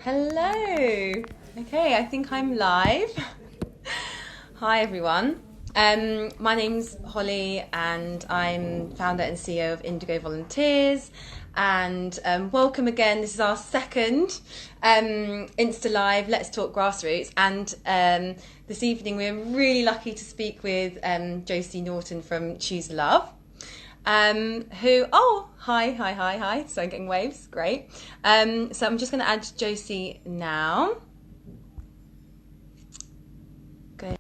Hello. Okay, I think I'm live. Hi, everyone. My name's Holly, and I'm founder and CEO of Indigo Volunteers. And welcome again. This is our second Insta Live Let's Talk Grassroots. And this evening, we're really lucky to speak with Josie Naughton from Choose Love. Hi. So I'm getting waves, great. So I'm just going to add Josie now. Okay.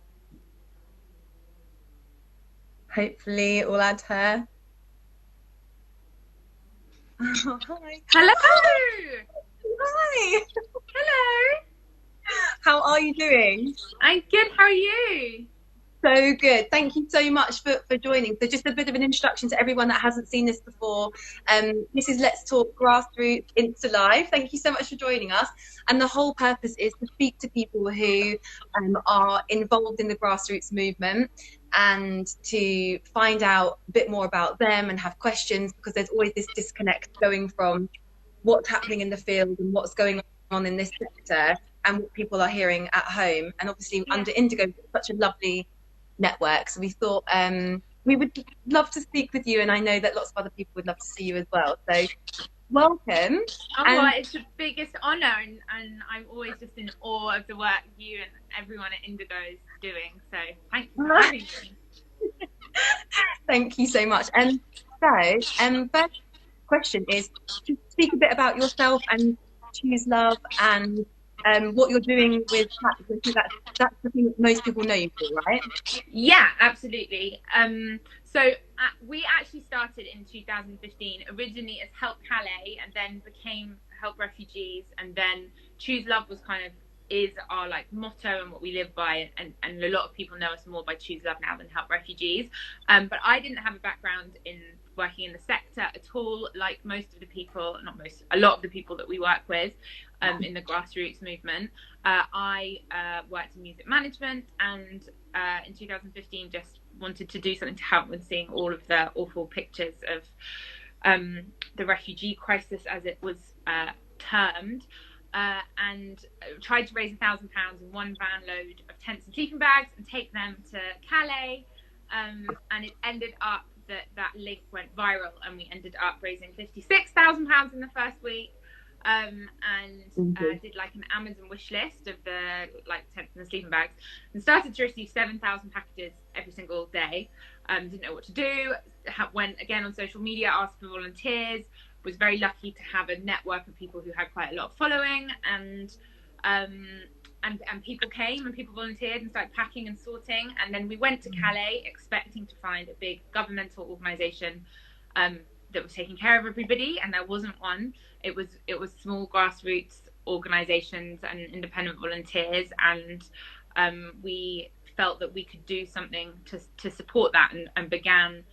Hopefully we'll add her. Oh, hi. Hello. Hi. Hello. How are you doing? I'm good. How are you? So good. Thank you so much for joining. So just a bit of an introduction to everyone that hasn't seen this before. This is Let's Talk Grassroots Insta Live. Thank you so much for joining us. And the whole purpose is to speak to people who are involved in the grassroots movement and to find out a bit more about them and have questions, because there's always this disconnect going from what's happening in the field and what's going on in this sector and what people are hearing at home. And obviously under Indigo, it's such a lovely network, so we thought we would love to speak with you, and I know that lots of other people would love to see you as well, so welcome. It's the biggest honour, and I'm always just in awe of the work you and everyone at Indigo is doing, so thank you for having me. Thank you so much. And first question is to speak a bit about yourself and Choose Love and what you're doing with that, because that's the thing that most people know you for, right? Yeah, absolutely. We actually started in 2015, originally as Help Calais, and then became Help Refugees, and then Choose Love is our motto and what we live by, and a lot of people know us more by Choose Love now than Help Refugees. But I didn't have a background in working in the sector at all, like a lot of the people that we work with in the grassroots movement. I worked in music management, and in 2015 just wanted to do something to help with seeing all of the awful pictures of the refugee crisis, as it was termed, and tried to raise £1,000 in one van load of tents and sleeping bags and take them to Calais, and it ended up that link went viral, and we ended up raising £56,000 in the first week. Did an Amazon wish list of the tents and the sleeping bags, and started to receive 7,000 packages every single day. Didn't know what to do. Went again on social media, asked for volunteers. Was very lucky to have a network of people who had quite a lot of following, and people came and people volunteered and started packing and sorting. And then we went to Calais expecting to find a big governmental organisation that was taking care of everybody, and there wasn't one. It was small grassroots organisations and independent volunteers, and we felt that we could do something to support that, and began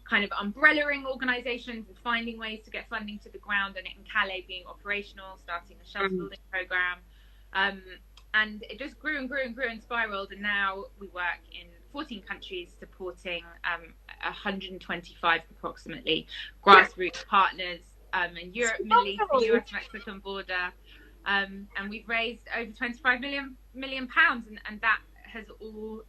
kind of umbrellaing organisations and finding ways to get funding to the ground, and in Calais being operational, starting a shelter building programme. And it just grew and spiraled, and now we work in 14 countries supporting 125 approximately grassroots partners in Europe, Middle East, the US, Mexican border, and we've raised over 25 million pounds, and that has all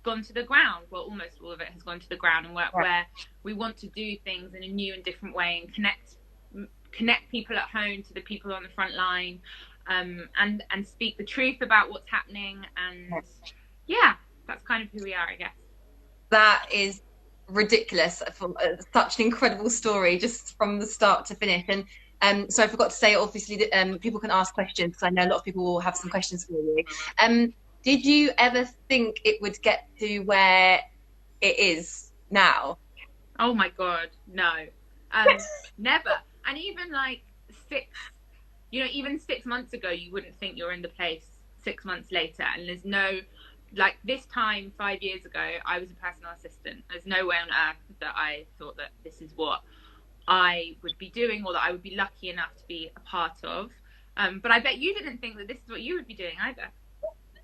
gone to the ground. Well, almost all of it has gone to the ground, and where we want to do things in a new and different way and connect people at home to the people on the front line, and speak the truth about what's happening. And yeah, that's kind of who we are, I guess. That is ridiculous. Such an incredible story, just from the start to finish. And so I forgot to say, obviously, that people can ask questions, because I know a lot of people will have some questions for you. Did you ever think it would get to where it is now? Oh my God, no. Never. And even even 6 months ago, you wouldn't think you're in the place 6 months later. And there's no, this time 5 years ago, I was a personal assistant. There's no way on earth that I thought that this is what I would be doing, or that I would be lucky enough to be a part of. But I bet you didn't think that this is what you would be doing either.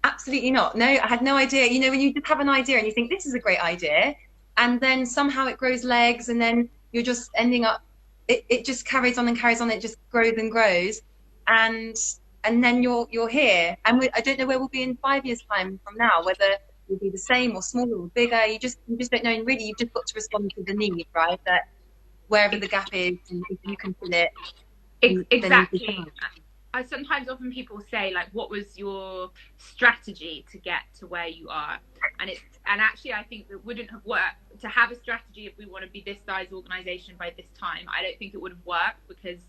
Absolutely not. No, I had no idea. When you just have an idea and you think this is a great idea, and then somehow it grows legs, and then you're just ending up, it just carries on and carries on. It just grows and grows. and then you're here, and I don't know where we'll be in 5 years time from now, whether we'll be the same or smaller or bigger. You just don't know, and really you've just got to respond to the need, right? That wherever the gap is, and if you can fill it, then you can Exactly. come. I sometimes often people say like, what was your strategy to get to where you are? And actually I think it wouldn't have worked to have a strategy if we want to be this size organization by this time. I don't think it would have worked, because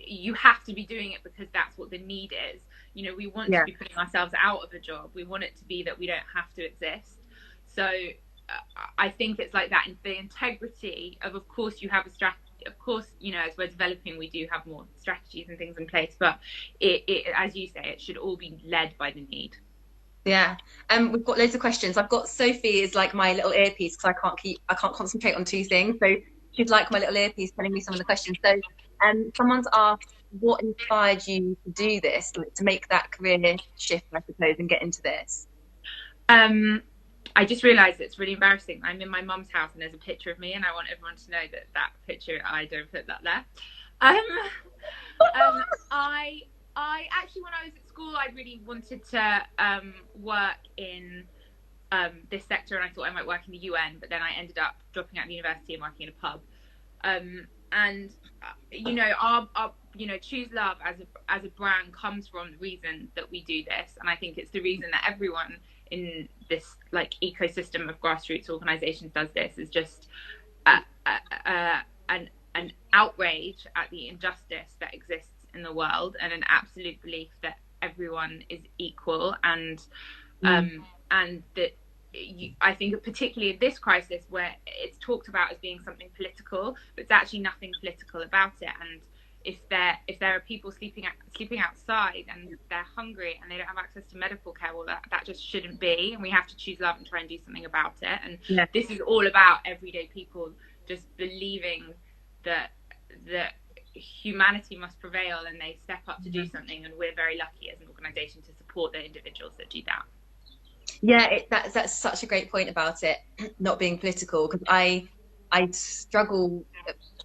you have to be doing it because that's what the need is. You know, we want to be putting ourselves out of a job. We want it to be that we don't have to exist. So I think it's like that. And the integrity of course, you have a strategy. Of course, you know, as we're developing, we do have more strategies and things in place. But it as you say, it should all be led by the need. Yeah. We've got loads of questions. I've got Sophie is like my little earpiece because I can't concentrate on two things. So she's like my little earpiece telling me some of the questions. So someone's asked, what inspired you to do this, like to make that career shift, I suppose, and get into this? I just realised it's really embarrassing. I'm in my mum's house and there's a picture of me, and I want everyone to know that that picture, I don't put that there. I actually, when I was at school, I really wanted to work in this sector, and I thought I might work in the UN, but then I ended up dropping out of university and working in a pub. And you know, our you know, Choose Love as a brand comes from the reason that we do this, and I think it's the reason that everyone in this like ecosystem of grassroots organizations does this, is just an outrage at the injustice that exists in the world, and an absolute belief that everyone is equal, and that I think particularly in this crisis where it's talked about as being something political, but it's actually nothing political about it. And if there are people sleeping outside and they're hungry and they don't have access to medical care, well, that just shouldn't be, and we have to choose love and try and do something about it. And this is all about everyday people just believing that humanity must prevail, and they step up to do something, and we're very lucky as an organization to support the individuals that do that. Yeah, that's such a great point about it not being political, because I struggle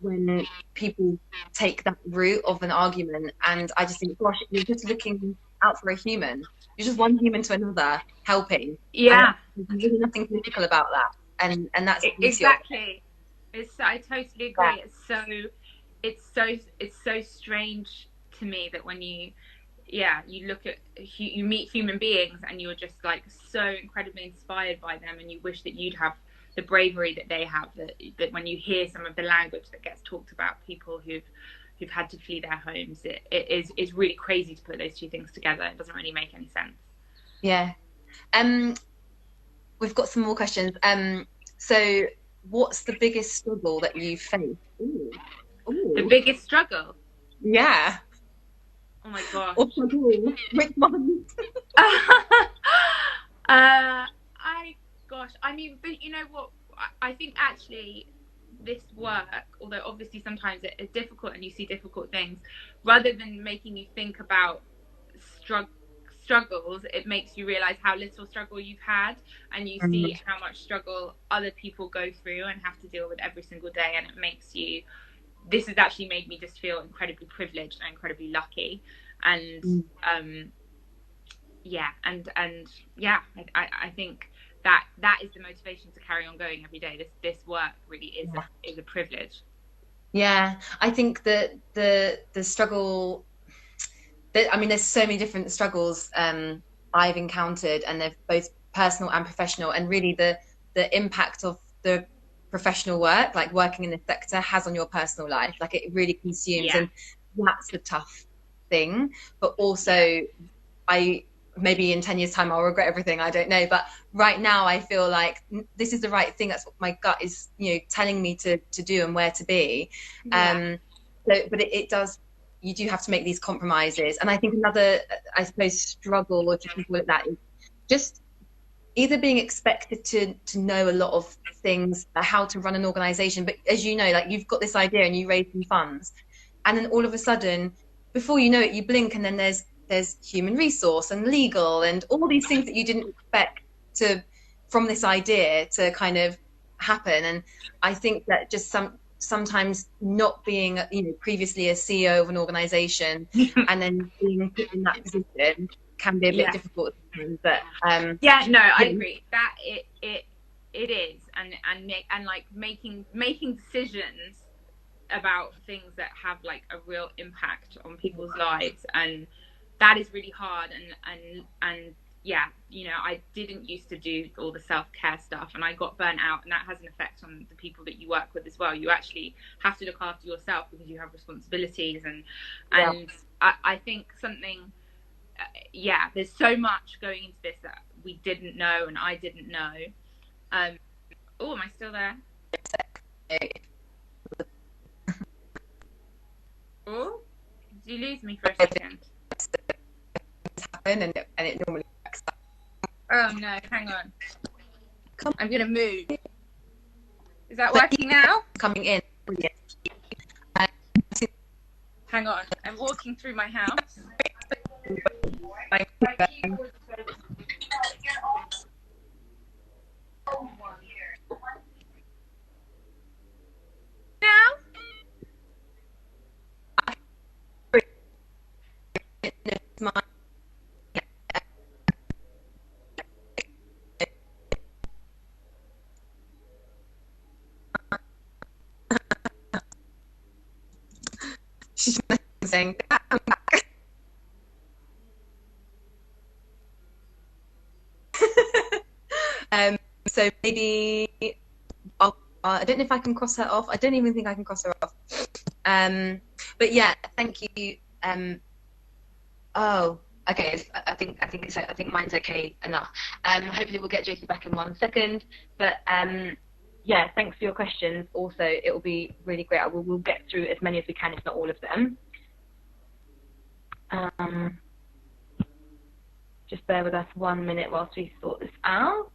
when people take that route of an argument, and I just think, gosh, you're just looking out for a human. You're just one human to another helping. Yeah, and there's really nothing political about that, and that's exactly. I totally agree. Yeah. It's so strange to me that when you look at, you meet human beings and you're just like so incredibly inspired by them, and you wish that you'd have the bravery that they have, that when you hear some of the language that gets talked about people who've had to flee their homes, it's really crazy to put those two things together. It doesn't really make any sense. Yeah. We've got some more questions. So what's the biggest struggle that you've faced? Ooh. The biggest struggle? Yeah. Oh my gosh. Which one? I mean, but you know what? I think actually this work, although obviously sometimes it's difficult and you see difficult things, rather than making you think about struggles, it makes you realize how little struggle you've had, and you see how much struggle other people go through and have to deal with every single day, and it makes you, this has actually made me just feel incredibly privileged and incredibly lucky. And I think that is the motivation to carry on going every day. This work really is a privilege. Yeah, I think that the struggle, I mean, there's so many different struggles I've encountered, and they're both personal and professional, and really the impact of the professional work, like working in this sector, has on your personal life. Like, it really consumes, and that's the tough thing. But also, maybe in 10 years time I'll regret everything, I don't know, but right now I feel like this is the right thing. That's what my gut is, you know, telling me to do and where to be. But it does, you do have to make these compromises. And I think another, I suppose, struggle, if you can call it that, is just either being expected to know a lot of things, how to run an organization, but as you know, like, you've got this idea and you raise some funds, and then all of a sudden, before you know it, you blink, and then there's human resource and legal and all these things that you didn't expect from this idea to kind of happen. And I think that just sometimes not being, previously a CEO of an organization and then being put in that position can be a bit difficult. But I agree that it is, and like making decisions about things that have like a real impact on people's lives, and that is really hard. And yeah, I didn't used to do all the self-care stuff, and I got burnt out, and that has an effect on the people that you work with as well. You actually have to look after yourself because you have responsibilities, and I think something there's so much going into this that we didn't know, and I didn't know. Oh, am I still there? Oh, did you lose me for a second? And it normally works. Oh no, hang on. I'm gonna move. Is that working now? Coming in. Brilliant. Hang on, I'm walking through my house. Now? She's saying so maybe I don't know if I can cross her off. I don't even think I can cross her off. But yeah, thank you. Oh, okay. I think mine's okay enough. Hopefully we'll get Josie back in 1 second. But yeah, thanks for your questions. Also, it will be really great. We'll get through as many as we can, if not all of them. Just bear with us 1 minute whilst we sort this out.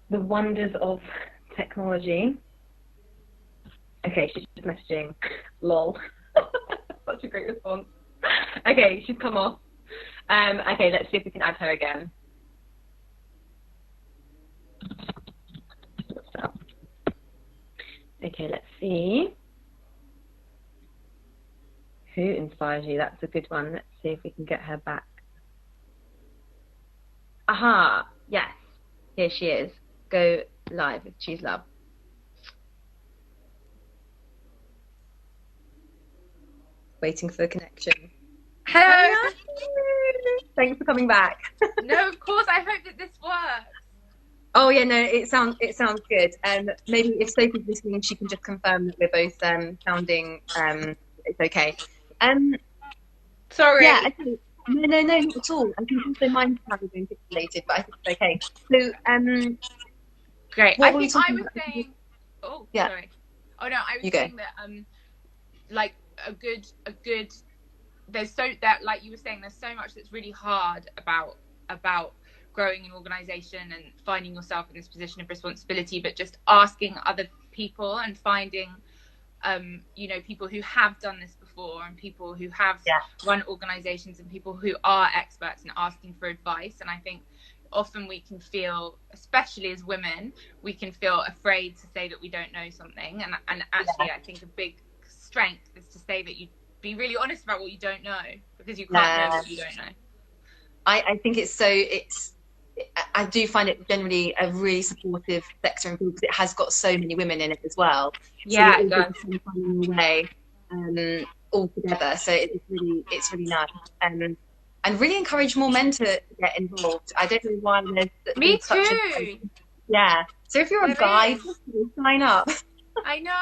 The wonders of technology. Okay, she's just messaging. Lol. Such a great response. Okay, she's come off. Okay, let's see if we can add her again. Okay, let's see. Who inspires you? That's a good one. Let's see if we can get her back. Aha, yes. Here she is. Go live. Choose love. Waiting for the connection. Hello. Thanks for coming back. No, of course. I hope that this works. Oh yeah, no, it sounds good. Maybe if Sophie's listening, she can just confirm that we're both sounding it's okay. Sorry. Yeah. Okay. No, not at all. I think also mine's probably been pixelated, but I think it's okay. So great. I think I was saying. Oh, yeah. Sorry. Oh no, I was saying that like a good. There's like you were saying, there's so much that's really hard about growing an organization and finding yourself in this position of responsibility, but just asking other people and finding people who have done this before, and people who have run organizations, and people who are experts, and asking for advice. And I think often we can feel, especially as women, we can feel afraid to say that we don't know something, and actually I think a big strength is to say that you be really honest about what you don't know, because you can't know what you don't know. I think I do find it generally a really supportive sector and because it has got so many women in it as well. Yeah, so it does. Way all together. So it's really nice. And really encourage more men to get involved. I don't know why there's Me such too. Yeah. So if you're a guy, sign up. I know,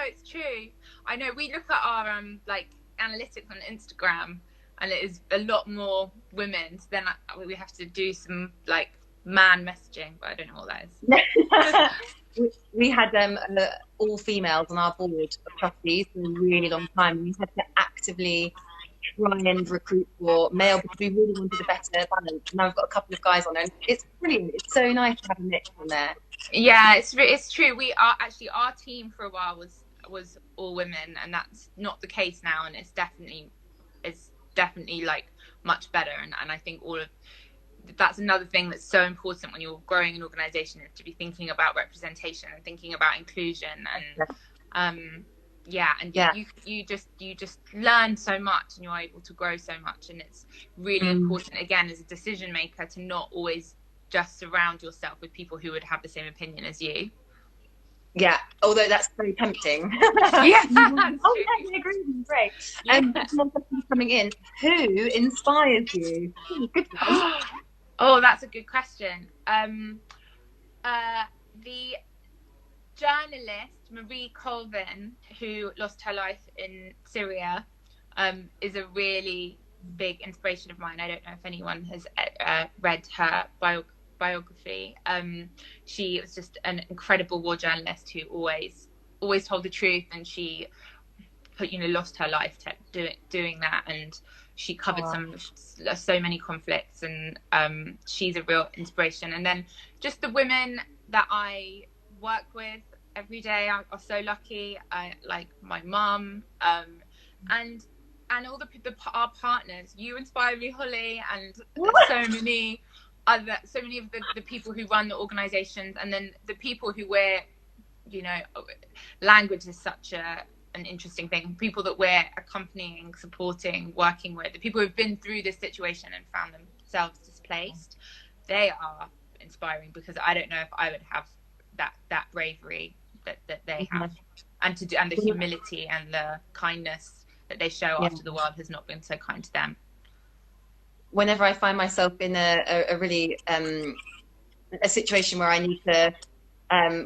it's true. I know we look at our like analytics on Instagram, and it is a lot more women. So then we have to do some like man messaging, but I don't know what that is. We had all females on our board of trustees for a really long time. We had to actively try and recruit for male because we really wanted a better balance. Now we've got a couple of guys on, and it's brilliant. It's so nice to have a mix on there. Yeah, it's true. We are actually, our team for a while was all women, and that's not the case now, and it's definitely like much better. And I think all of that's another thing that's so important when you're growing an organization, is to be thinking about representation and thinking about inclusion. And you just learn so much, and you're able to grow so much. And it's really important, again, as a decision maker, to not always just surround yourself with people who would have the same opinion as you. Yeah, although that's very tempting. Yeah. Oh, yeah, I agree. Great. More questions coming in. Who inspires you? Good one. Oh, that's a good question. The journalist Marie Colvin, who lost her life in Syria, is a really big inspiration of mine. I don't know if anyone has read her biography. She was just an incredible war journalist who always told the truth, and she lost her life doing that, and she covered so many conflicts, and she's a real inspiration. And then just the women that I work with every day are so lucky. Like my mum, and all our partners. You inspire me, Holly, and so many of the people who run the organizations, and then the people who language is such an interesting thing. People that we're accompanying, supporting, working with, the people who've been through this situation and found themselves displaced, they are inspiring, because I don't know if I would have that bravery that they have, and the humility and the kindness that they show after the world has not been so kind to them. Whenever I find myself in a really a situation where I need to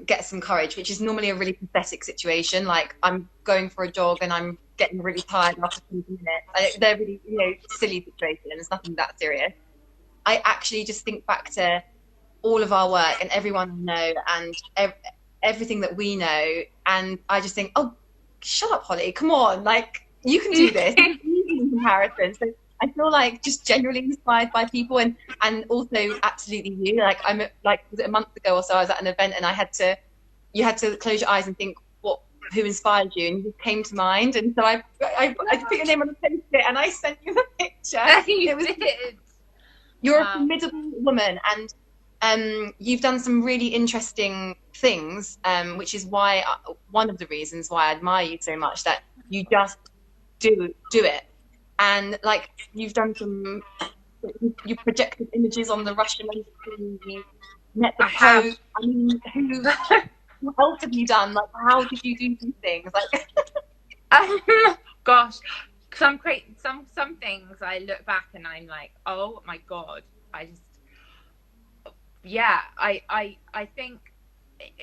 get some courage, which is normally a really pathetic situation, like I'm going for a jog and I'm getting really tired after 20 minutes. They're really silly situations, nothing that serious. I actually just think back to all of our work and everyone I know and everything that we know, and I just think, oh, shut up, Holly, come on, like you can do this. In comparison. So I feel like just generally inspired by people, and also absolutely you. Like was it a month ago or so, I was at an event and you had to close your eyes and think who inspired you, and you came to mind. And so I put your name on the post-it and I sent you the picture. You're a formidable woman, and you've done some really interesting things, which is why one of the reasons why I admire you so much, that you just do it. And like you've done you projected images on the Russian embassy, you met the Pope. I mean, what else have you done? Like, how did you do these things? Like, gosh, some things I look back and I'm like, oh my God, I think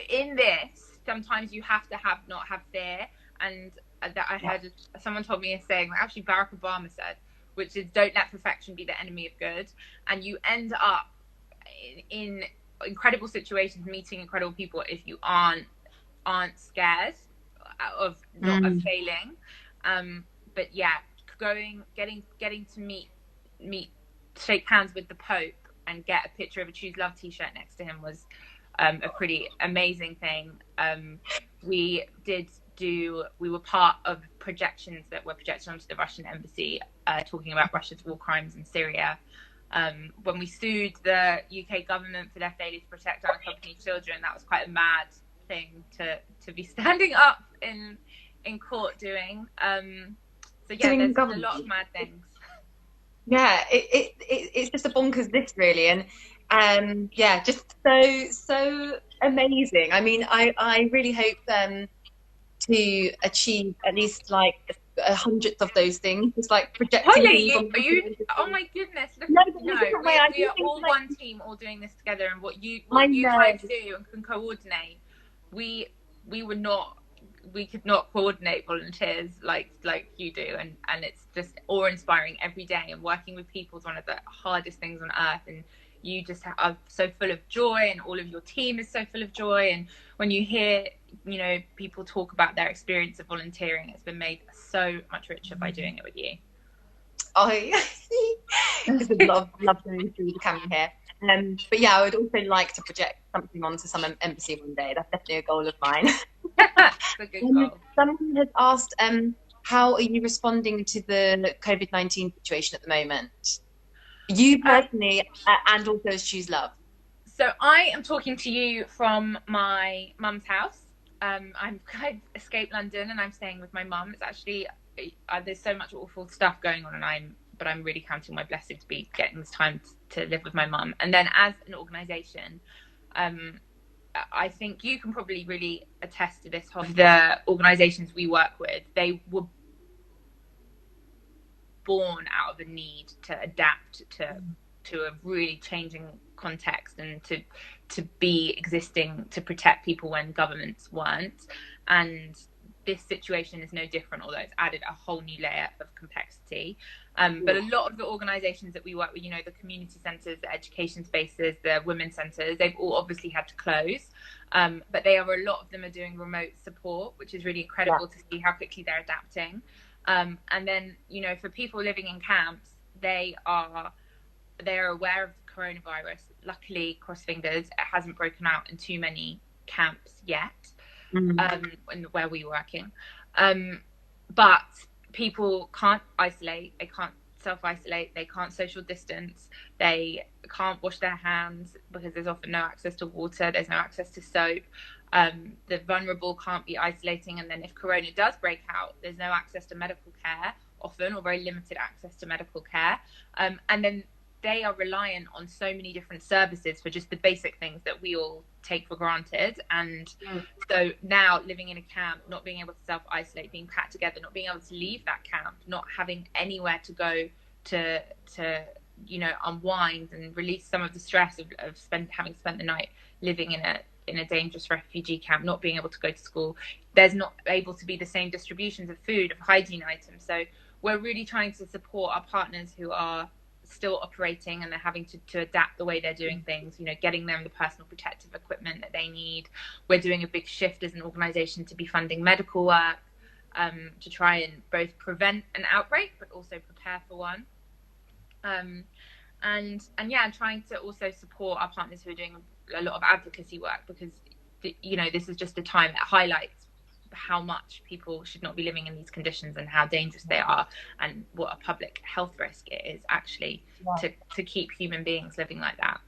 in this sometimes you have to not have fear. And that I heard someone told me a saying, like actually Barack Obama said, which is, don't let perfection be the enemy of good. And you end up in incredible situations, meeting incredible people, if you aren't scared of failing. But yeah, getting to meet, shake hands with the Pope and get a picture of a Choose Love t-shirt next to him was a pretty amazing thing. We were part of projections that were projected onto the Russian embassy, talking about Russia's war crimes in Syria. When we sued the UK government for their failure to protect unaccompanied children, that was quite a mad thing to be standing up in court doing. So yeah, there's a lot of mad things. Yeah, it's just a bonkers list, really, and yeah, just so amazing. I mean, I really hope to achieve at least like 100th of those things, just like projecting. Holly, oh my goodness! We are all one team, all doing this together, and what you try to do and can coordinate. We could not coordinate volunteers like you do, and it's just awe-inspiring every day. And working with people is one of the hardest things on earth, and you just are so full of joy, and all of your team is so full of joy. And when you hear people talk about their experience of volunteering, it's been made so much richer by doing it with you. I love going through the camera here. But yeah, I would also like to project something onto some embassy one day. That's definitely a goal of mine. That's a good goal. Someone has asked, how are you responding to the COVID-19 situation at the moment? You personally, and also as Choose Love. So I am talking to you from my mum's house. I've escaped London and I'm staying with my mum. It's actually there's so much awful stuff going on, and I'm really counting my blessings to be getting this time to live with my mum. And then as an organisation, I think you can probably really attest to this. The organisations we work with, they were born out of a need to adapt to a really changing context and to be existing to protect people when governments weren't. And this situation is no different, although it's added a whole new layer of complexity. But a lot of the organisations that we work with, you know, the community centres, the education spaces, the women's centres, they've all obviously had to close. But a lot of them are doing remote support, which is really incredible to see how quickly they're adapting. And then, you know, for people living in camps, they are aware of the coronavirus. Luckily, cross fingers, it hasn't broken out in too many camps yet, where we're working. But people can't isolate, they can't self-isolate, they can't social distance, they can't wash their hands because there's often no access to water, there's no access to soap. The vulnerable can't be isolating, and then if corona does break out, there's no access to medical care often, or very limited access to medical care. And then they are reliant on so many different services for just the basic things that we all take for granted. And so now living in a camp, not being able to self-isolate, being packed together, not being able to leave that camp, not having anywhere to go to you know, unwind and release some of the stress of having spent the night living in a dangerous refugee camp, not being able to go to school. There's not able to be the same distributions of food, of hygiene items. So we're really trying to support our partners who are still operating, and they're having to adapt the way they're doing things, you know, getting them the personal protective equipment that they need. We're doing a big shift as an organisation to be funding medical work, to try and both prevent an outbreak but also prepare for one. And yeah, trying to also support our partners who are doing a lot of advocacy work, because you know, this is just a time that highlights how much people should not be living in these conditions and how dangerous they are, and what a public health risk it is actually to keep human beings living like that.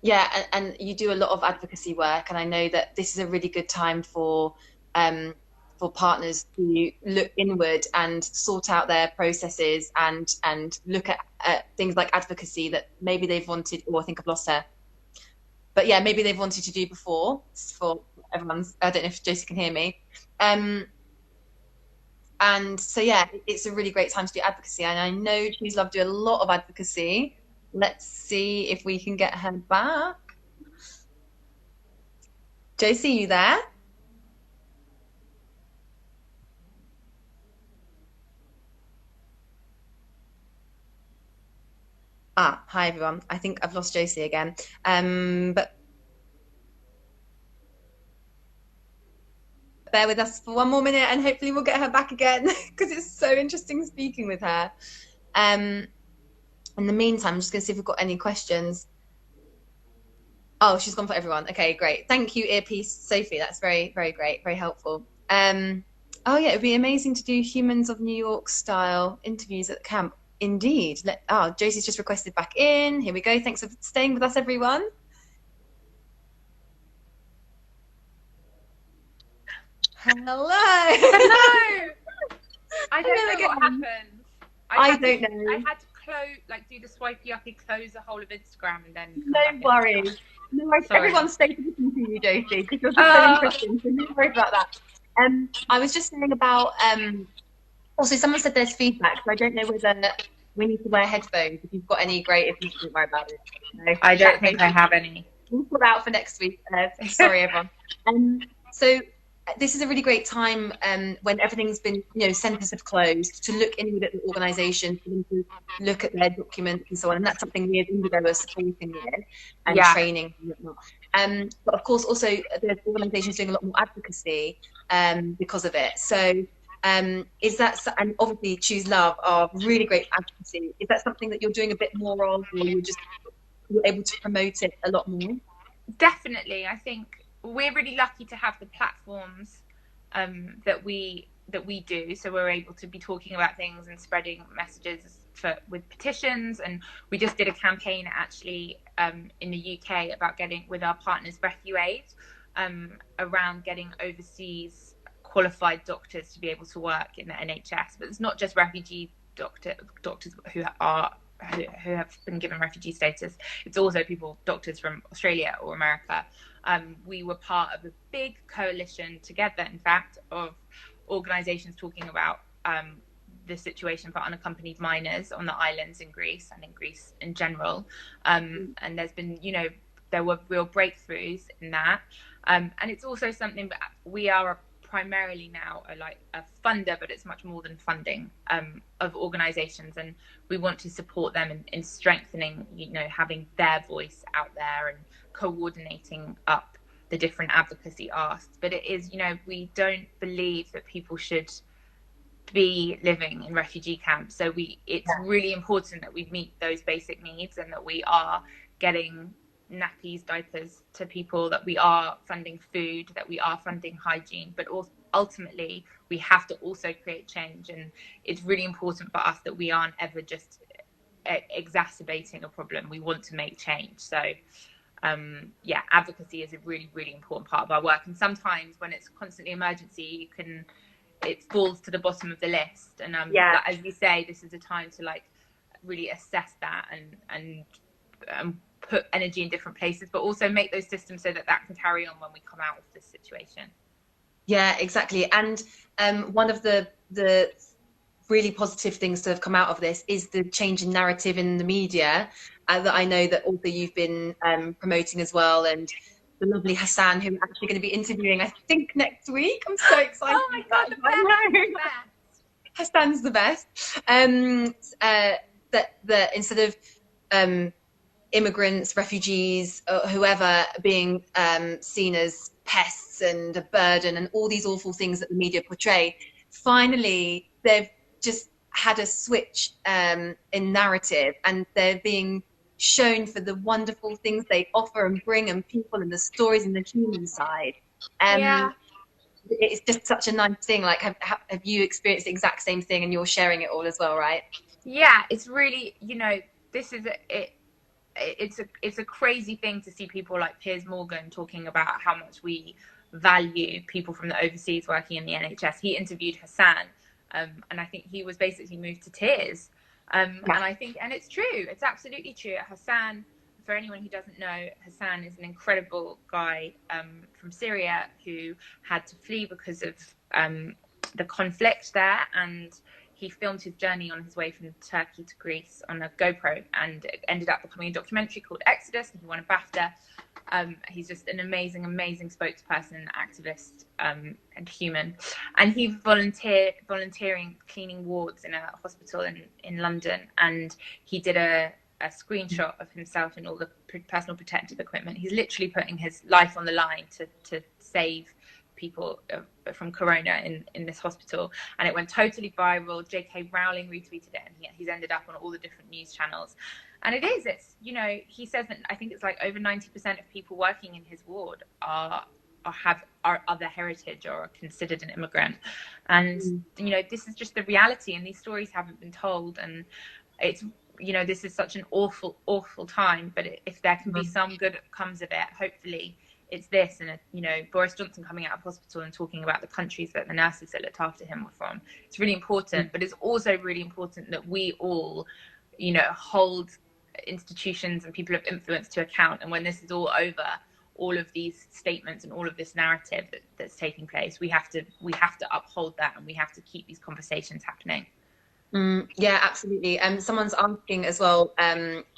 Yeah, and you do a lot of advocacy work, and I know that this is a really good time for partners to look inward and sort out their processes and look at things like advocacy that maybe they've wanted. Oh, I think I've lost her. But yeah, maybe they've wanted to do before. For everyone's, I don't know if Josie can hear me. And so yeah, it's a really great time to do advocacy, and I know Choose Love do a lot of advocacy. Let's see if we can get her back. Josie, you there? Hi everyone. I think I've lost Josie again. But bear with us for one more minute, and hopefully we'll get her back again, because it's so interesting speaking with her. In the meantime, I'm just going to see if we've got any questions. Oh, she's gone for everyone. Okay, great. Thank you, Earpiece Sophie. That's very, very great. Very helpful. Oh yeah, it'd be amazing to do Humans of New York style interviews at the camp. Indeed. Josie's just requested back in. Here we go. Thanks for staying with us, everyone. Hello. Hello. I don't know what happened. I don't know. I had to close, do the swipey uppy, close the whole of Instagram, and then. No worries. No worries. Everyone stay to listen to you, Josie, because you're so interesting. So no worries about that. I was just saying about also someone said there's feedback, so I don't know whether we need to wear headphones. If you've got any, great. If you don't worry about it. No, I don't think I have any. We'll put out for next week. Sorry, everyone. So this is a really great time when everything's been, centres have closed, to look inward at the organisation, for them to look at their documents and so on. And that's something we as Indigo are supporting with, and training and whatnot. But of course, also the organisation's doing a lot more advocacy because of it. So is that, and obviously Choose Love are really great advocacy. Is that something that you're doing a bit more of, or you're able to promote it a lot more? Definitely. I think we're really lucky to have the platforms that we that we do, so we're able to be talking about things and spreading messages with petitions. And we just did a campaign actually in the UK about getting, with our partners RefuAid, around getting overseas qualified doctors to be able to work in the NHS. But it's not just refugee doctors who have been given refugee status. It's also doctors from Australia or America. We were part of a big coalition together, in fact, of organisations talking about the situation for unaccompanied minors on the islands in Greece and in Greece in general. And there's been, there were real breakthroughs in that. And it's also something that we are primarily now a funder, but it's much more than funding, of organisations, and we want to support them in strengthening, having their voice out there and coordinating up the different advocacy asks. But it is, we don't believe that people should be living in refugee camps. So it's really important that we meet those basic needs, and that we are getting nappies, diapers to people, that we are funding food, that we are funding hygiene. But also, ultimately, we have to also create change, and it's really important for us that we aren't ever just exacerbating a problem. We want to make change. So advocacy is a really, really important part of our work. And sometimes when it's constantly emergency, it falls to the bottom of the list. And as you say, this is a time to really assess that and put energy in different places, but also make those systems so that can carry on when we come out of this situation. Yeah, exactly. And one of the really positive things to have come out of this is the change in narrative in the media that I know that also you've been promoting as well. And the lovely Hassan, who I'm actually going to be interviewing, I think, next week. I'm so excited. Oh my God, the best. Hassan's the best. That instead of immigrants, refugees, or whoever being seen as pests and a burden and all these awful things that the media portray, finally they've just had a switch in narrative, and they're being shown for the wonderful things they offer and bring, and people and the stories and the human side. It's just such a nice thing. Like, have you experienced the exact same thing, and you're sharing it all as well, right? Yeah, it's really, this is it's a crazy thing to see people like Piers Morgan talking about how much we value people from the overseas working in the NHS. He interviewed Hassan, and I think he was basically moved to tears. And I think, and it's true, it's absolutely true. Hassan, for anyone who doesn't know, Hassan is an incredible guy from Syria who had to flee because of the conflict there, and he filmed his journey on his way from Turkey to Greece on a GoPro, and it ended up becoming a documentary called Exodus, and he won a BAFTA. He's just an amazing, amazing spokesperson, activist, and human. And he volunteering cleaning wards in a hospital in London, and he did a screenshot of himself in all the personal protective equipment. He's literally putting his life on the line to save people from corona in this hospital, and it went totally viral. J.K. Rowling retweeted it, and he's ended up on all the different news channels. And it's he says that I think it's like over 90% of people working in his ward are other heritage or are considered an immigrant. And this is just the reality, and these stories haven't been told. And it's this is such an awful time, but if there can be some good that comes of it, hopefully it's this. And Boris Johnson coming out of hospital and talking about the countries that the nurses that looked after him were from, it's really important. But it's also really important that we all hold institutions and people of influence to account. And when this is all over, all of these statements and all of this narrative that's taking place, we have to uphold that, and we have to keep these conversations happening. Yeah, absolutely. Someone's asking as well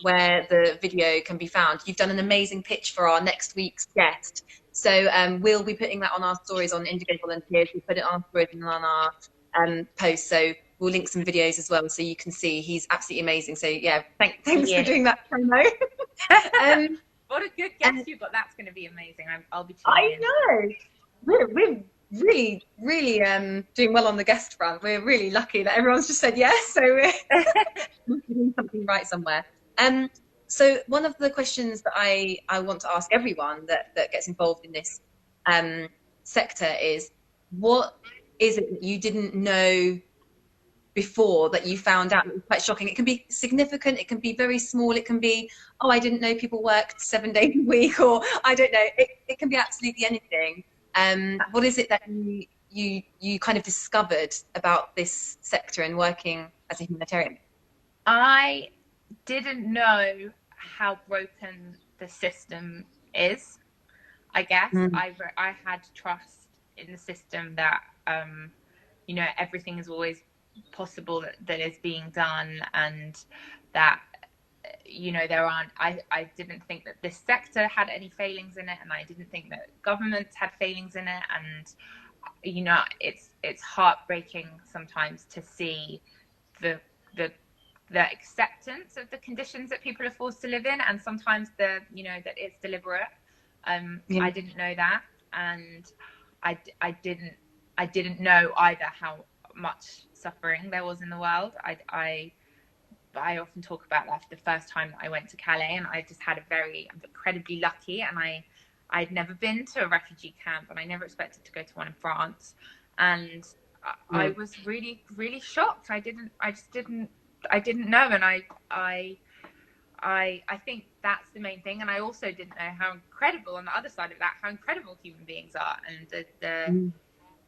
where the video can be found. You've done an amazing pitch for our next week's guest, so we'll be putting that on our stories on Indigo Volunteers. We'll put it on our stories and on our post, so we'll link some videos as well, so you can see. He's absolutely amazing. So yeah, thanks for doing that promo. What a good guest you've got. That's going to be amazing. I'll be tuning in. I know. We're really doing well on the guest front. We're really lucky that everyone's just said yes, so we're doing something right somewhere. So one of the questions that I want to ask everyone that gets involved in this sector is, what is it that you didn't know before that you found out? It was quite shocking. It can be significant, it can be very small, it can be, oh, I didn't know people worked 7 days a week, or I don't know, it can be absolutely anything. What is it that you kind of discovered about this sector and working as a humanitarian? I didn't know how broken the system is. I guess Mm. I had trust in the system that you know, everything is always possible that is being done, and that, you know, there aren't, I didn't think that this sector had any failings in it, and I didn't think that governments had failings in it. And you know, it's heartbreaking sometimes to see the the the acceptance of the conditions that people are forced to live in, and sometimes the, you know, that it's deliberate. Yeah. I didn't know that, and I didn't know either how much suffering there was in the world. I often talk about that the first time that I went to Calais, and I just had I'm incredibly lucky, and I'd never been to a refugee camp, and I never expected to go to one in France, and I was really, really shocked. I didn't know, and I think that's the main thing. And I also didn't know how incredible, on the other side of that, how incredible human beings are, and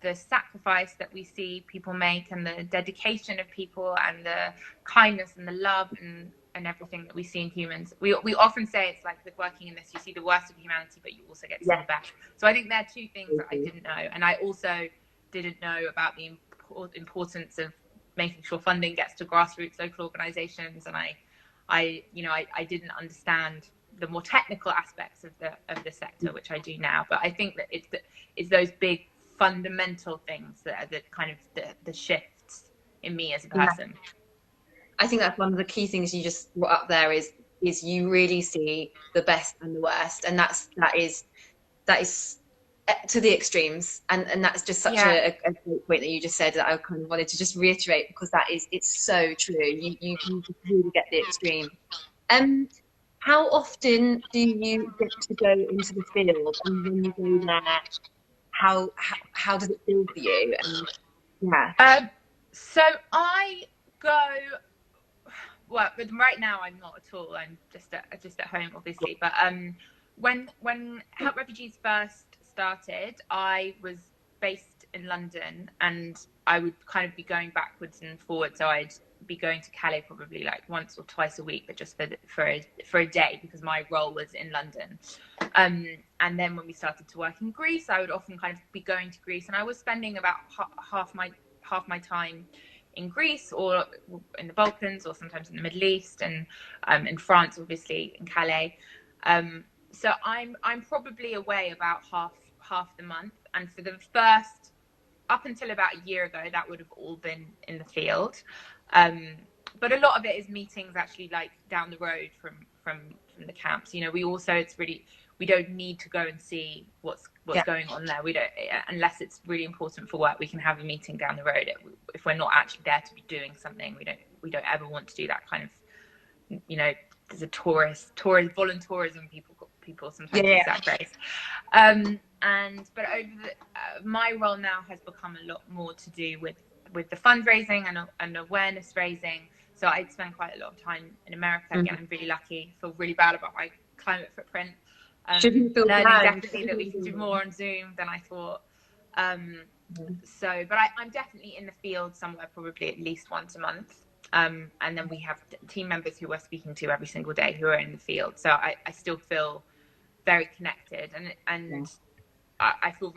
the sacrifice that we see people make, and the dedication of people, and the kindness and the love, and everything that we see in humans. We often say it's like with working in this, you see the worst of humanity, but you also get to see the best. So I think there are two things that I didn't know. And I also didn't know about the importance of making sure funding gets to grassroots local organizations. And I didn't understand the more technical aspects of the sector, which I do now. But I think that it's those big fundamental things that are the kind of the shifts in me as a person. I think that's one of the key things you just brought up there, is you really see the best and the worst, and that is to the extremes, and that's just such a great point that you just said, that I kind of wanted to just reiterate, because it's so true. You just really get the extreme. How often do you get to go into the field, and when you go there, how does it feel for you? And yeah. So I go, well, but right now I'm not at all. I'm just at home, obviously. But when Help Refugees first started, I was based in London, and I would kind of be going backwards and forwards. So I'd be going to Calais probably like once or twice a week, but just for a day, because my role was in London. And then when we started to work in Greece, I would often kind of be going to Greece, and I was spending about half my time in Greece, or in the Balkans, or sometimes in the Middle East, and in France, obviously in Calais. So I'm probably away about half the month, and for the first, up until about a year ago, that would have all been in the field. But a lot of it is meetings actually, like down the road from the camps. You know, we don't need to go and see what's going on there. We don't, unless it's really important for work. We can have a meeting down the road. If we're not actually there to be doing something, we don't ever want to do that kind of, you know, there's a tourist voluntourism, people sometimes use that phrase. But my role now has become a lot more to do with the fundraising and awareness raising. So I spend quite a lot of time in America. Again, I'm really lucky. I feel really bad about my climate footprint. Learning definitely that we can do more on Zoom than I thought. But I'm definitely in the field somewhere, probably at least once a month. And then we have team members who we're speaking to every single day who are in the field. So I still feel very connected, and I feel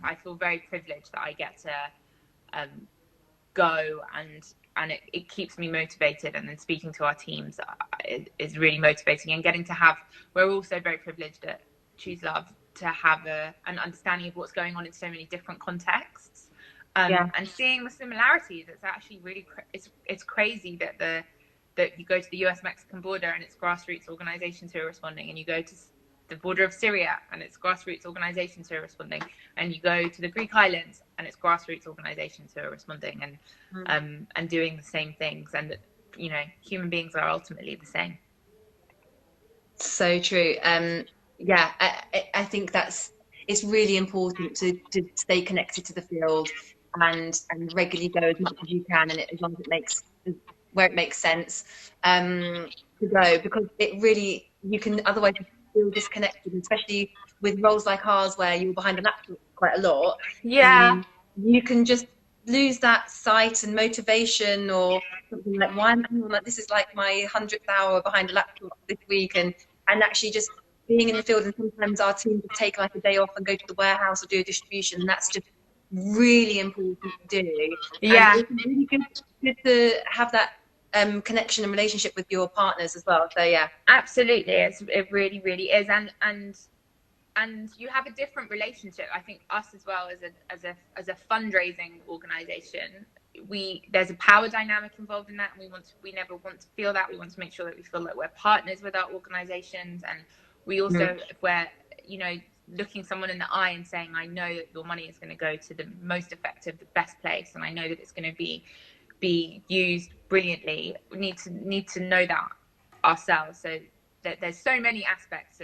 I feel very privileged that I get to go, and it keeps me motivated. And then speaking to our teams is really motivating, and getting to have, we're also very privileged at Choose Love to have an understanding of what's going on in so many different contexts, and seeing the similarities. It's actually really it's crazy that you go to the US-Mexican border and it's grassroots organizations who are responding, and you go to the border of Syria and it's grassroots organizations who are responding, and you go to the Greek islands and it's grassroots organizations who are responding, and doing the same things. And you know, human beings are ultimately the same. So true. I think it's really important to stay connected to the field, and regularly go as much as you can, and as long as it makes where it makes sense to go, because it really, you can otherwise feel disconnected, especially with roles like ours where you're behind a laptop quite a lot. Yeah. You can just lose that sight and motivation, or something like, why am I like, this is like my 100th hour behind a laptop this week, and actually just being in the field. And sometimes our team just take like a day off and go to the warehouse or do a distribution, and that's just really important to do. And Yeah. it's really good to have that connection and relationship with your partners as well. So yeah, Absolutely, it really, really is, and you have a different relationship. I think us as well as a fundraising organization, there's a power dynamic involved in that, and we never want to feel that. We want to make sure that we feel like we're partners with our organizations, and we also, if we're, you know, looking someone in the eye and saying, I know that your money is going to go to the most effective, the best place, and I know that it's going to be used brilliantly. We need to know that ourselves. So there's so many aspects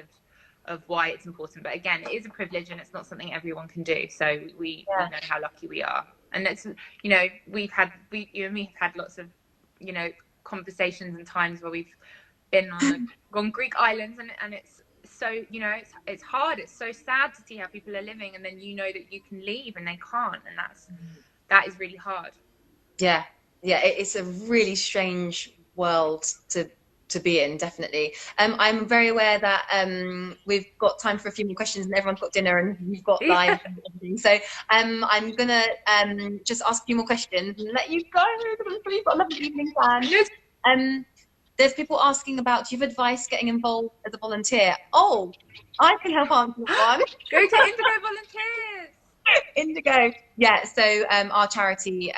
of why it's important, but again, it is a privilege and it's not something everyone can do. So we know how lucky we are, and that's, you know, you and me have had lots of, you know, conversations and times where we've been on Greek islands, and it's so, you know, it's hard, it's so sad to see how people are living, and then you know that you can leave and they can't, and that is really hard. yeah, it's a really strange world to be in, definitely. I'm very aware that we've got time for a few more questions, and everyone's got dinner, and you've got live and everything. So I'm gonna just ask a few more questions and let you go, because we've got a lovely evening planned. There's people asking about, do you have advice getting involved as a volunteer? Oh, I can help answer that one. Go to Indigo Volunteers. Indigo, yeah. So our charity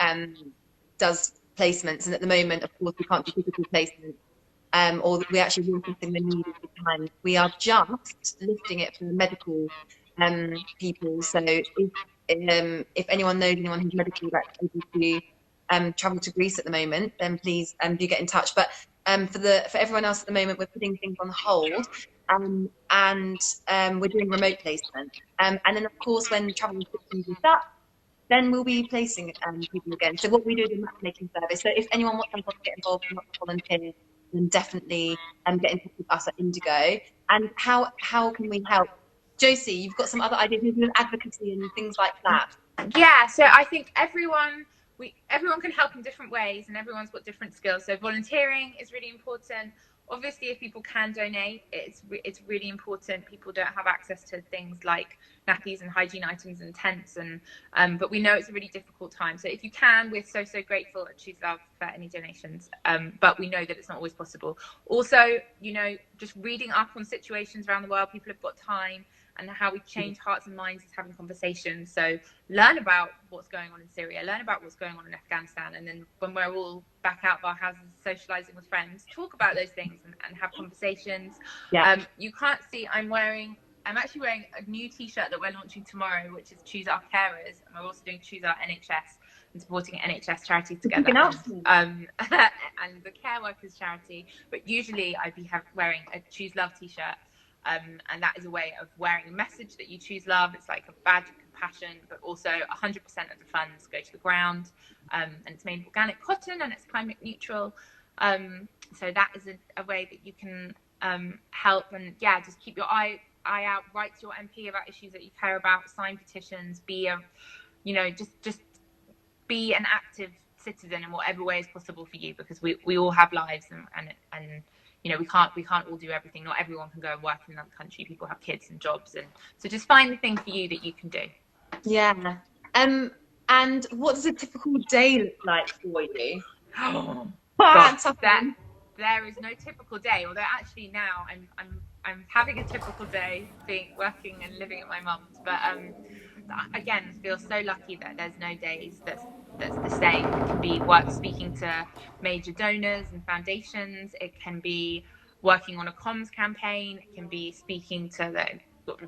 does placements, and at the moment, of course, we can't do physical placements, or we actually will something the need at the time. We are just lifting it for medical people. So if anyone knows anyone who's medical that's able to travel to Greece at the moment, then please do get in touch. But for everyone else at the moment, we're putting things on hold, and we're doing remote placement. And then, of course, when travel restrictions are up, then we'll be placing people again. So what we do is a matchmaking service. So if anyone wants to get involved and not to volunteer, then definitely get in touch with us at Indigo. And how can we help? Josie, you've got some other ideas, maybe with advocacy and things like that. Yeah, so I think everyone can help in different ways, and everyone's got different skills. So volunteering is really important. Obviously, if people can donate, it's really important. People don't have access to things like nappies and hygiene items and tents, and but we know it's a really difficult time. So if you can, we're so grateful at Choose Love for any donations. But we know that it's not always possible. Also, you know, just reading up on situations around the world, people have got time, and how we change hearts and minds is having conversations. So learn about what's going on in Syria, learn about what's going on in Afghanistan, and then when we're all back out of our houses socializing with friends, talk about those things and have conversations. You can't see, I'm actually wearing a new t-shirt that we're launching tomorrow, which is Choose Our Carers, and we're also doing Choose Our NHS and supporting NHS charities together, and the care workers charity. But usually I'd be wearing a Choose Love t-shirt. And that is a way of wearing a message that you choose love. It's like a badge of compassion, but also 100% of the funds go to the ground, and it's made of organic cotton, and it's climate neutral. So that is a way that you can help. And yeah, just keep your eye out. Write to your MP about issues that you care about. Sign petitions. Be just be an active citizen in whatever way is possible for you, because we all have lives, and you know, we can't all do everything. Not everyone can go and work in another country. People have kids and jobs, and so just find the thing for you that you can do. Yeah. And what does a typical day look like for you? There is no typical day. Although actually now I'm having a typical day, working and living at my mum's. But again, I feel so lucky that there's no days that's the same. It can be speaking to major donors and foundations. It can be working on a comms campaign. It can be speaking to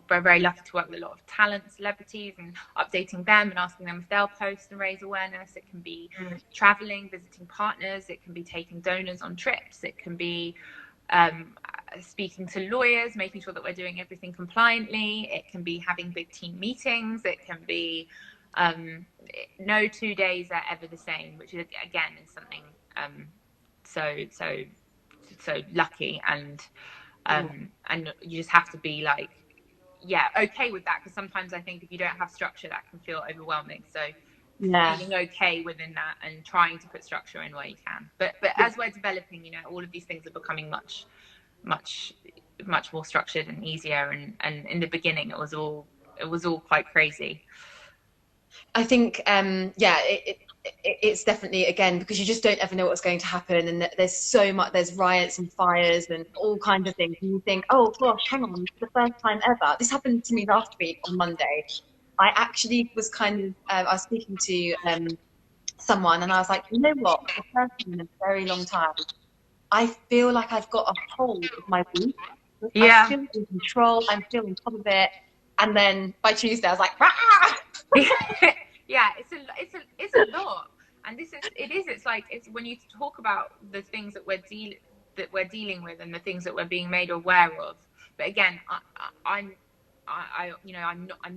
we're very lucky to work with a lot of talent, celebrities, and updating them and asking them if they'll post and raise awareness. It can be traveling, visiting partners. It can be taking donors on trips. It can be speaking to lawyers, making sure that we're doing everything compliantly. It can be having big team meetings. It can be No 2 days are ever the same, which is again is something so lucky, and you just have to be like, yeah, okay with that, because sometimes I think if you don't have structure, that can feel overwhelming. So feeling okay within that and trying to put structure in where you can. But as we're developing, all of these things are becoming much more structured and easier. And in the beginning, it was all quite crazy. I think, it's definitely, again, because you just don't ever know what's going to happen, and there's so much, there's riots and fires and all kinds of things, and you think, oh gosh, hang on, for the first time ever. This happened to me last week on Monday. I actually was I was speaking to someone, and I was like, you know what, for the first time in a very long time, I feel like I've got a hold of my week. I feel in control, I'm still on top of it. And then by Tuesday I was like, rah! Yeah, it's a lot. And it's like, it's when you talk about the things that we're dealing with and the things that we're being made aware of. But again, I'm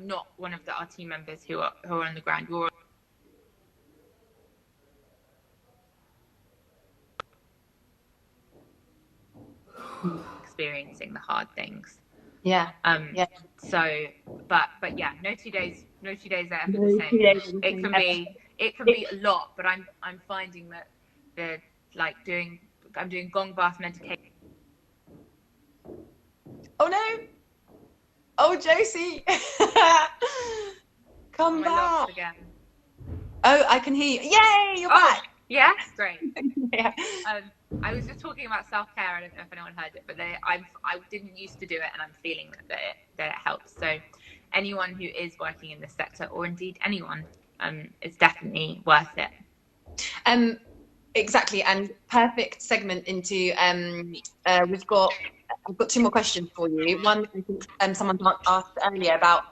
not one of our team members who are on the ground. You're experiencing the hard things. Yeah. So, but yeah, no 2 days are ever the same. It can be a lot, but I'm finding that I'm doing gong bath meditation. Oh no! Oh, Josie! Come back again. Oh, I can hear you. Yay! You're back. Yeah, great. Yeah. I was just talking about self-care. I don't know if anyone heard it, but I didn't used to do it, and I'm feeling that it helps. So anyone who is working in this sector, or indeed anyone, it's definitely worth it. Exactly, and perfect segment into I've got 2 more questions for you. One, I think someone asked earlier about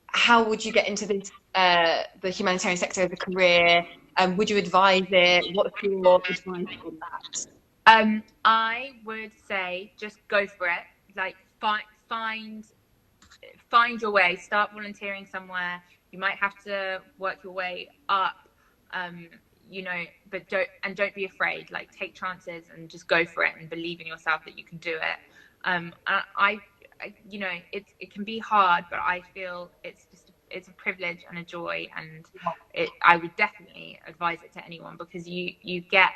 how would you get into this the humanitarian sector as a career? Would you advise it? What's your advice on that? I would say just go for it. Like find your way. Start volunteering somewhere. You might have to work your way up, but don't be afraid. Like, take chances and just go for it and believe in yourself that you can do it. It can be hard, but I feel it's a privilege and a joy, and I would definitely advise it to anyone, because you get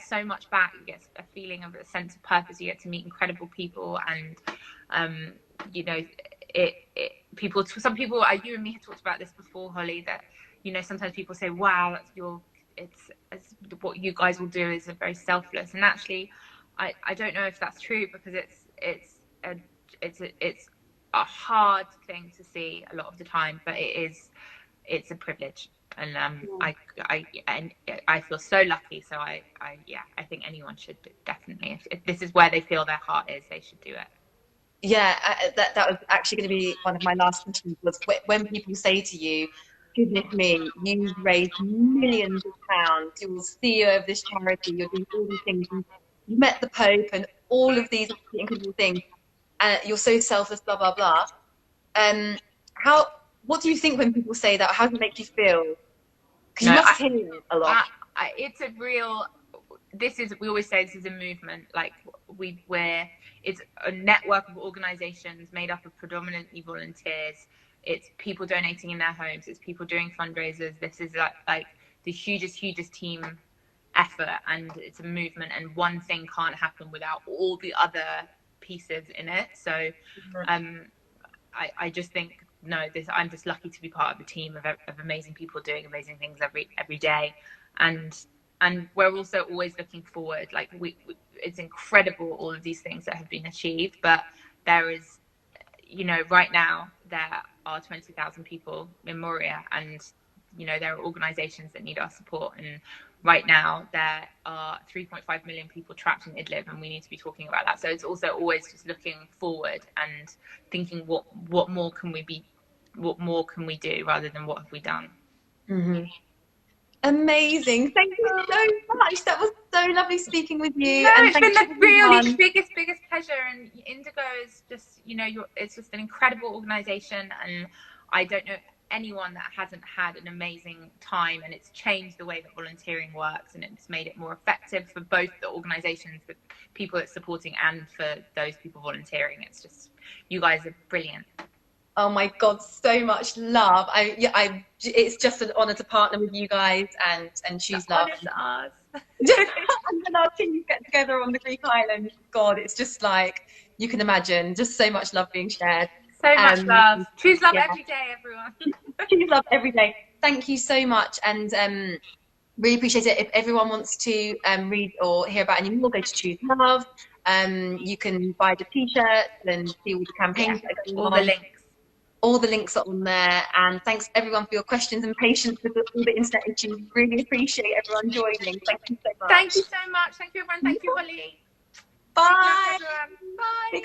so much back. You get a feeling of a sense of purpose. You get to meet incredible people, and some people, you and me have talked about this before, Holly, that sometimes people say, wow, what you guys will do is very selfless, and actually I don't know if that's true, because it's a hard thing to see a lot of the time, but it's a privilege, and I feel so lucky. So I think anyone should definitely, if this is where they feel their heart is, they should do it. Yeah, that was actually going to be one of my last questions, was when people say to you, goodness me, you've raised millions of pounds, you're the CEO of this charity, you're doing all these things, you met the Pope and all of these incredible things, you're so selfless, blah, blah, blah. What do you think when people say that? How does it make you feel? Because you must hear it a lot. We always say this is a movement. Like, it's a network of organizations made up of predominantly volunteers. It's people donating in their homes. It's people doing fundraisers. This is like the hugest team effort, and it's a movement, and one thing can't happen without all the other pieces in it. So I just think, I'm just lucky to be part of a team of amazing people doing amazing things every day, and we're also always looking forward. Like, it's incredible, all of these things that have been achieved, but there is, right now there are 20,000 people in Moria, and there are organizations that need our support, and right now there are 3.5 million people trapped in Idlib, and we need to be talking about that. So it's also always just looking forward and thinking, what more can we do, rather than what have we done. Mm-hmm. Amazing. Thank you so much. That was so lovely speaking with you. No, and it's been the really biggest pleasure. And Indigo is just, it's just an incredible organization. And I don't know anyone that hasn't had an amazing time, and it's changed the way that volunteering works, and it's made it more effective for both the organizations, the people it's supporting, and for those people volunteering. It's just, you guys are brilliant. Oh my God, so much love. It's just an honor to partner with you guys and choose love. Honest ours. And then our teams get together on the Greek island. God, it's just like, you can imagine, just so much love being shared. So much love. Choose love every day, everyone. Choose love every day. Thank you so much. And really appreciate it. If everyone wants to read or hear about any more, go to Choose Love. You can buy the t-shirts and see all the campaigns that are going all on. The links. All the links are on there. And thanks everyone for your questions and patience with all the internet issues. Really appreciate everyone joining. Thank you so much. Thank you so much. Thank you, everyone. Thank you, Holly. Bye. Bye.